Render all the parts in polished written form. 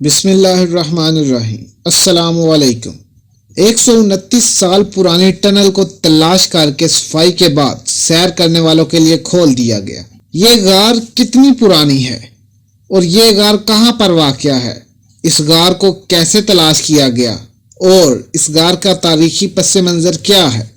बिस्मिल्लाहिर्रहमानिर्रहीम। अस्सलाम वालेकुम। 129 साल पुरानी टनल को तलाश करके सफाई के बाद सैर करने वालों के लिए खोल दिया गया। ये गार कितनी पुरानी है और ये गार कहाँ पर वाक़या है, इस गार को कैसे तलाश किया गया और इस गार का तारीखी पस मंज़र क्या है,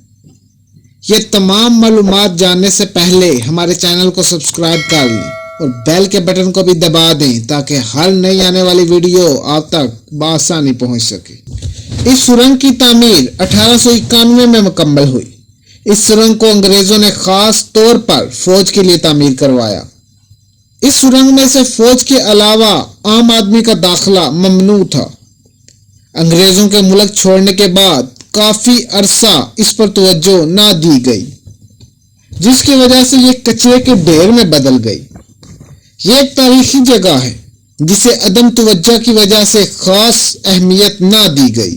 ये तमाम मालूमात जानने से पहले हमारे चैनल को सब्सक्राइब कर लें और बेल के बटन को भी दबा दें ताकि हर नई आने वाली वीडियो आप तक बआसानी पहुंच सके। इस सुरंग की तामीर 1891 में मुकम्मल हुई। इस सुरंग को अंग्रेजों ने खास तौर पर फौज के लिए तामीर करवाया। इस सुरंग में से फौज के अलावा आम आदमी का दाखिला ममनू था। अंग्रेजों के मुल्क छोड़ने के बाद काफी अरसा इस पर तवज्जो ना दी गई, जिसकी वजह से ये कचरे के ढेर में बदल गई। ये एक तारीखी जगह है जिसे अदम तवज्जो की वजह से खास अहमियत ना दी गई,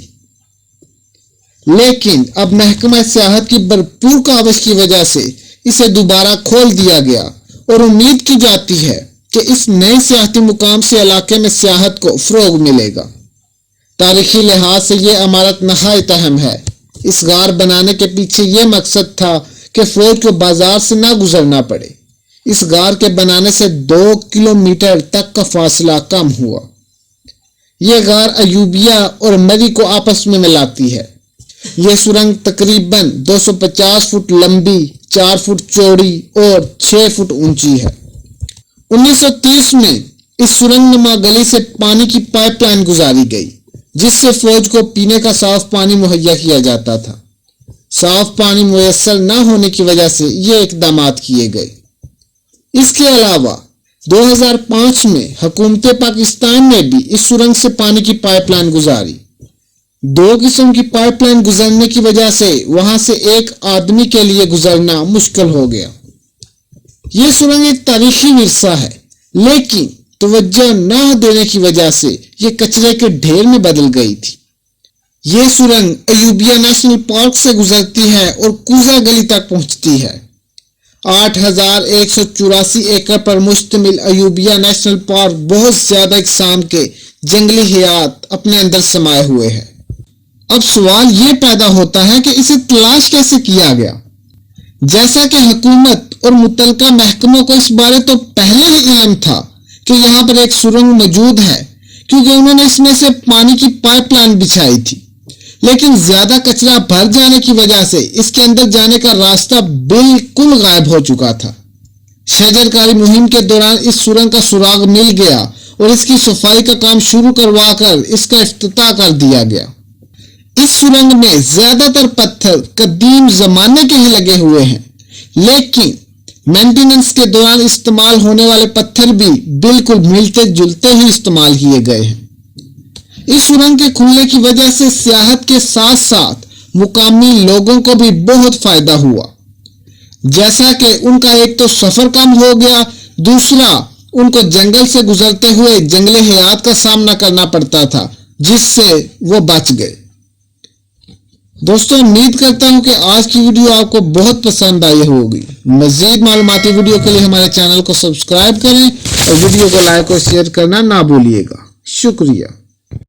लेकिन अब महकमा सियाहत की भरपूर काविश की वजह से इसे दोबारा खोल दिया गया और उम्मीद की जाती है कि इस नए सियाहती मुकाम से इलाके में सियाहत को फरोग मिलेगा। तारीखी लिहाज से ये इमारत नहायत अहम है। इस गार बनाने के पीछे ये मकसद था कि फौज को बाजार से ना गुजरना पड़े। इस गार के बनाने से 2 किलोमीटर तक का फासला कम हुआ। यह गार अयूबिया और मरी को आपस में मिलाती है। यह सुरंग तकरीबन 250 फुट लंबी, 4 फुट चौड़ी और 6 फुट ऊंची है। 1930 में इस सुरंग नुमा गली से पानी की पाइपलाइन गुजारी गई, जिससे फौज को पीने का साफ पानी मुहैया किया जाता था। साफ पानी मुयस्सर न होने की वजह से ये इकदाम किए गए। इसके अलावा 2005 में हुकूमत पाकिस्तान ने भी इस सुरंग से पानी की पाइपलाइन गुजारी। 2 किस्म की पाइपलाइन गुजरने की वजह से वहां से एक आदमी के लिए गुजरना मुश्किल हो गया। यह सुरंग एक तारीखी विरसा है, लेकिन तवज्जो न देने की वजह से यह कचरे के ढेर में बदल गई थी। यह सुरंग अयूबिया नेशनल पार्क से गुजरती है और कूजा गली तक पहुंचती है। 8184 एकड़ पर मुश्तमिल अयूबिया नेशनल पार्क बहुत ज्यादा इकसाम के जंगली हयात अपने अंदर समाये हुए है। अब सवाल ये पैदा होता है कि इसे तलाश कैसे किया गया। जैसा कि हुकूमत और मुतलका महकमों को इस बारे तो पहले ही इल्म था कि यहाँ पर एक सुरंग मौजूद है, क्योंकि उन्होंने इसमें से पानी की पाइपलाइन बिछाई थी, लेकिन ज्यादा कचरा भर जाने की वजह से इसके अंदर जाने का रास्ता बिल्कुल गायब हो चुका था। शजरकारी मुहिम के दौरान इस सुरंग का सुराग मिल गया और इसकी सफाई का काम शुरू करवाकर इसका इफ्तिताह कर दिया गया। इस सुरंग में ज्यादातर पत्थर कदीम जमाने के ही लगे हुए हैं, लेकिन मेंटेनेंस के दौरान इस्तेमाल होने वाले पत्थर भी बिल्कुल मिलते जुलते ही इस्तेमाल किए गए हैं। इस सुरंग के खुलने की वजह से सियाहत के साथ साथ मुकामी लोगों को भी बहुत फायदा हुआ। जैसा कि उनका एक तो सफर कम हो गया, दूसरा उनको जंगल से गुजरते हुए जंगली हयात का सामना करना पड़ता था, जिससे वो बच गए। दोस्तों, उम्मीद करता हूं कि आज की वीडियो आपको बहुत पसंद आई होगी। मजीद मालूमाती वीडियो के लिए हमारे चैनल को सब्सक्राइब करें और वीडियो को लाइक और शेयर करना ना भूलिएगा। शुक्रिया।